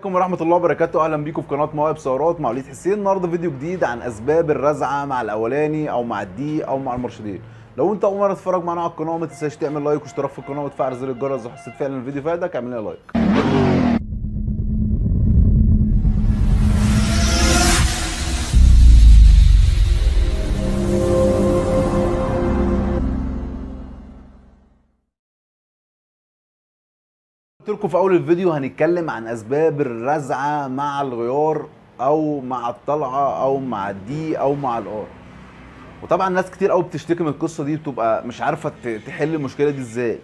عليكم ورحمة الله وبركاته. أهلا بيكم في قناة مواهب ثورات مع وليد حسين. النهارده فيديو جديد عن أسباب الرزعة مع الأولاني أو مع الدي أو مع المرشدين. لو أنت أول مرة تتفرج معانا على القناة ما تنساش تعمل لايك واشتراك في القناة وتفعل زر الجرس. لو حسيت فعلا الفيديو فادك اعمل لنا لايك. قلت لكم في اول الفيديو هنتكلم عن اسباب الرزعه مع الغيار او مع الطلعه او مع الدي او مع الار. وطبعا ناس كتير قوي بتشتكي من القصه دي، بتبقى مش عارفه تحل المشكله دي ازاي،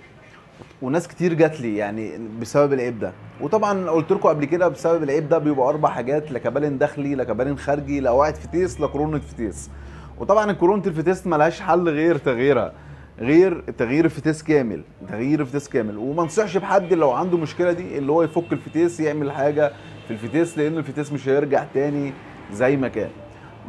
وناس كتير جات لي يعني بسبب العيب ده. وطبعا قلت لكم قبل كده بسبب العيب ده بيبقى 4 حاجات: لا كبالين داخلي، لا كبالين خارجي، لا قواعد فتيس، لا كورونا فتيس. وطبعا كورونا الفتيس ملهاش حل غير تغييرها، غير تغيير الفتيس كامل، تغيير الفتيس كامل. وما انصحش بحد لو عنده مشكله دي اللي هو يفك الفتيس يعمل حاجه في الفتيس، لان الفتيس مش هيرجع تاني زي ما كان.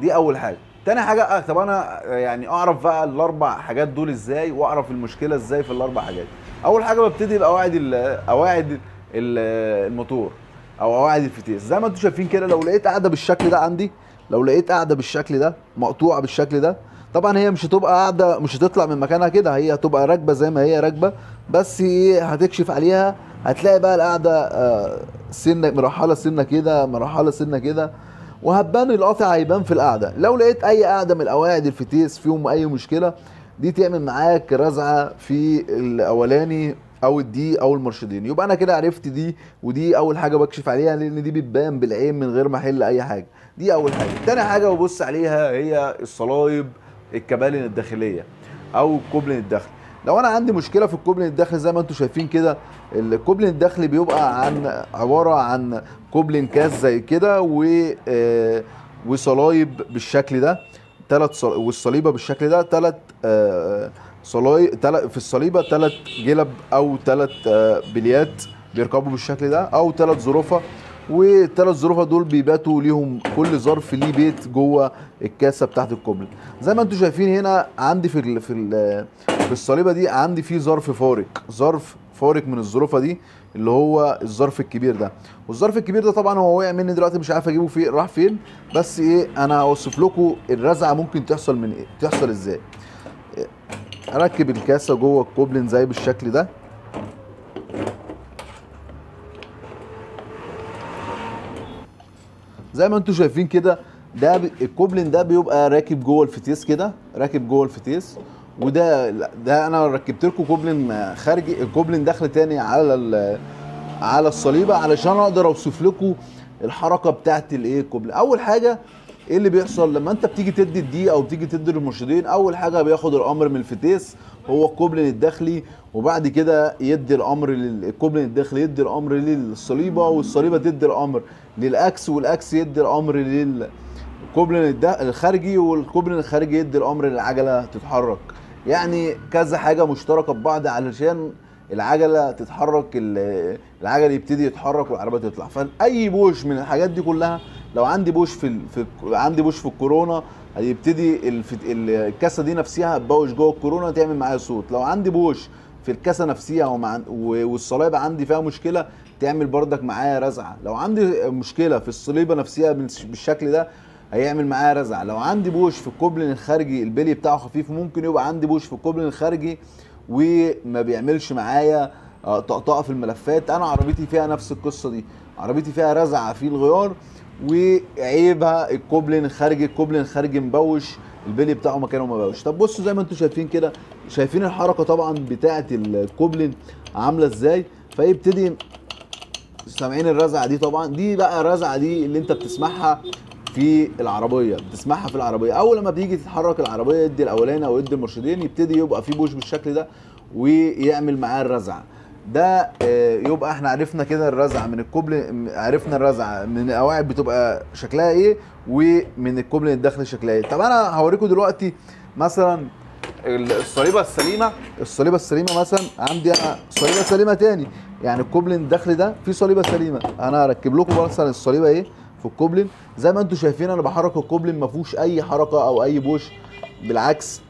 دي اول حاجه. تاني حاجه طب انا يعني اعرف بقى الاربع حاجات دول ازاي، واعرف المشكله ازاي في الاربع حاجات. اول حاجه ببتدي بقواعد الموتور او قواعد الفتيس. زي ما انتم شايفين كده، لو لقيت قاعده بالشكل ده عندي، لو لقيت قاعده بالشكل ده مقطوعه بالشكل ده، طبعا هي مش هتبقى قاعده، مش هتطلع من مكانها كده، هي هتبقى راكبه زي ما هي راكبه، بس هتكشف عليها هتلاقي بقى القاعده سنه مرحله، سنه كده مرحله، سنه كده، وهتبان القطع، هيبان في القاعده. لو لقيت اي قاعده من القواعد الفتيس فيهم اي مشكله، دي تعمل معاك رزعه في الاولاني او الدي او المرشدين. يبقى انا كده عرفت دي، ودي اول حاجه بكشف عليها لان دي بتبان بالعين من غير ما احل اي حاجه. دي اول حاجه. تاني حاجه ببص عليها هي الصلايب، الكبالن الداخليه او الكوبلن الداخلي. لو انا عندي مشكله في الكوبلن الداخلي زي ما انتم شايفين كده، الكوبلن الداخلي بيبقى عباره عن كوبلن كاس زي كده وصلايب بالشكل ده، والصليبه بالشكل ده، في الصليبه 3 جلب او 3 بليات بيركبوا بالشكل ده، او 3 ظروفه. والثلاث ظروفه دول بيباتوا ليهم كل ظرف ليه بيت جوه الكاسه بتاعت الكوبلن. زي ما انتم شايفين هنا عندي في الصليبه دي عندي فيه ظرف فارق من الظروفه دي، اللي هو الظرف الكبير ده. والظرف الكبير ده طبعا هو وقع مني دلوقتي، مش عارف اجيبه فين، راح فين. بس انا هوصف لكم الرزعه ممكن تحصل من تحصل ازاي. اركب الكاسه جوه الكوبلن زي بالشكل ده، زي ما انتم شايفين كده. الكوبلن ده بيبقى راكب جوه الفتيس كده، راكب جوه الفتيس. ده انا ركبت لكم كوبلن خارجي، الكوبلن داخل تاني على الصليبه علشان اقدر اوصف لكم الحركه بتاعت الكوبلن. اول حاجه ايه اللي بيحصل لما انت بتيجي تدي الدي او بتيجي تدي المرشدين؟ اول حاجه بياخد الامر من الفتيس هو الكوبلن الداخلي، وبعد كده يدي الامر الكوبلن الداخلي يدي الامر للصليبه، والصليبه تدي الامر للاكس، والاكس يدي الامر للكوبلن الخارجي، والكوبلن الخارجي يدي الامر للعجله تتحرك. يعني كذا حاجه مشتركه ببعض علشان العجله تتحرك، العجل يبتدي يتحرك والعربيه تطلع. فاي بوش من الحاجات دي كلها، لو عندي بوش عندي بوش في الكورونا، هيبتدي الكاسه دي نفسها هتبوش جوه الكورونا تعمل معايا صوت. لو عندي بوش في الكاسه نفسها والصليبه عندي فيها مشكله تعمل بردك معايا رزعه. لو عندي مشكله في الصليبه نفسها بالشكل ده هيعمل معايا رزعه. لو عندي بوش في الكوبلن الخارجي البلي بتاعه خفيف، ممكن يبقى عندي بوش في الكوبلن الخارجي وما بيعملش معايا طقطقه في الملفات. انا عربيتي فيها نفس القصه دي، عربيتي فيها رزعه في الغيار، وعيبها الكوبلن الخارجي مبوش، البلي بتاعه مكانه مبوش. طب بصوا زي ما انتم شايفين كده، شايفين الحركه طبعا بتاعه الكوبلن عامله ازاي. فيبتدي سامعين الرزعه دي؟ طبعا دي بقى الرزعه دي اللي انت بتسمعها في العربيه، اول لما بتيجي تتحرك العربيه يدي الاولاني او يدي المرشدين، يبتدي يبقى في بوش بالشكل ده ويعمل معاه الرزعه ده. يبقى احنا عرفنا كده الرزعه من الكوبلن، عرفنا الرزعه من القواعد بتبقى شكلها ايه، ومن الكوبلن الداخلي شكلها ايه. طب انا هوريكم دلوقتي مثلا الصليبه السليمه مثلا. عندي انا صليبه سليمه تاني، يعني الكوبلن الداخلي ده فيه صليبه سليمه. انا هركب لكم مثلا الصليبه ايه في الكوبلن. زي ما انتم شايفين انا بحرك الكوبلن ما فيهوش اي حركه او اي بوش، بالعكس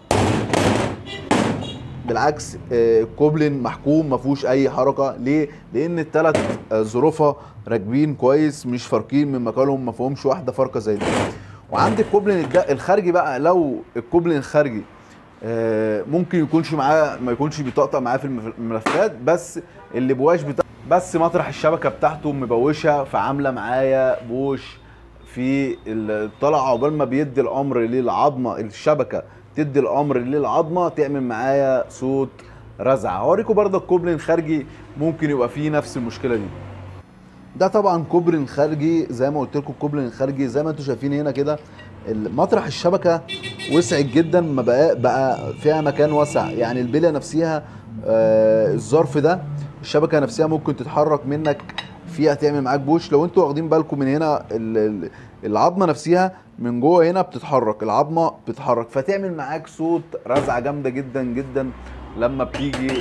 بالعكس الكوبلين محكوم ما فيهوش اي حركه. ليه؟ لان الثلاث ظروفها راكبين كويس، مش فارقين من مكانهم، ما فيهمش واحده فارقه زي دي. وعندك الكوبلين الخارجي بقى، لو الكوبلين الخارجي ممكن يكونش معاه، ما يكونش بيطقطق معاه في الملفات، بس اللي بواش بس مطرح الشبكه بتاعته مبوشه، فعامله معايا بوش في الطلعه. عقبال ما بيدي الامر للعظمه، الشبكه تدي الامر للعظمه تعمل معايا صوت رزعه. هوريكم برضه الكوبلين الخارجي ممكن يبقى فيه نفس المشكله دي. ده طبعا كوبلين خارجي زي ما قلت لكم. الكوبلين الخارجي زي ما انتم شايفين هنا كده، مطرح الشبكه وسعت جدا، ما بقى فيها مكان واسع. يعني البليه نفسها الظرف ده، الشبكه نفسها ممكن تتحرك منك فيها، تعمل معاك بوش. لو انتوا واخدين بالكم من هنا العظمه نفسها من جوه هنا بتتحرك، العظمه بتتحرك، فتعمل معاك صوت رزعه جامده جدا جدا لما بتيجي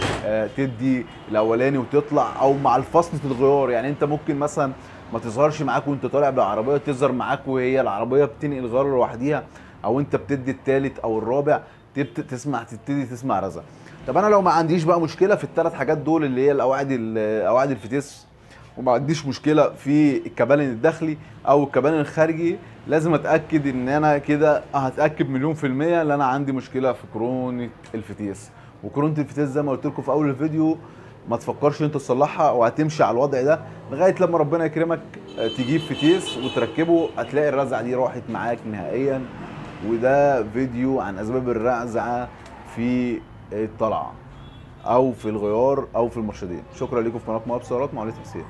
تدي الاولاني وتطلع، او مع الفصلة الغيار. يعني انت ممكن مثلا ما تظهرش معاك وانت طالع بالعربيه، تظهر معاك وهي العربيه بتنقل غيار لوحديها، او انت بتدي الثالث او الرابع تبتدي تسمع رزع. طب انا لو ما عنديش بقى مشكله في الثلاث حاجات دول اللي هي قواعد الفتيس، وما عنديش مشكله في الكبالين الداخلي او الكبالين الخارجي، لازم اتاكد ان انا كده هتاكد مليون في الميه ان انا عندي مشكله في كرونه الفتيس. وكرونه الفتيس زي ما قلت لكم في اول الفيديو، ما تفكرش انت تصلحها وهتمشي على الوضع ده لغايه لما ربنا يكرمك تجيب فتيس وتركبه، هتلاقي الرزعه دي راحت معاك نهائيا. وده فيديو عن اسباب الرزعه في الطلعه او في الغيار او في المرشدين. شكرا لكم في قناه مبصرات معلش تفسير.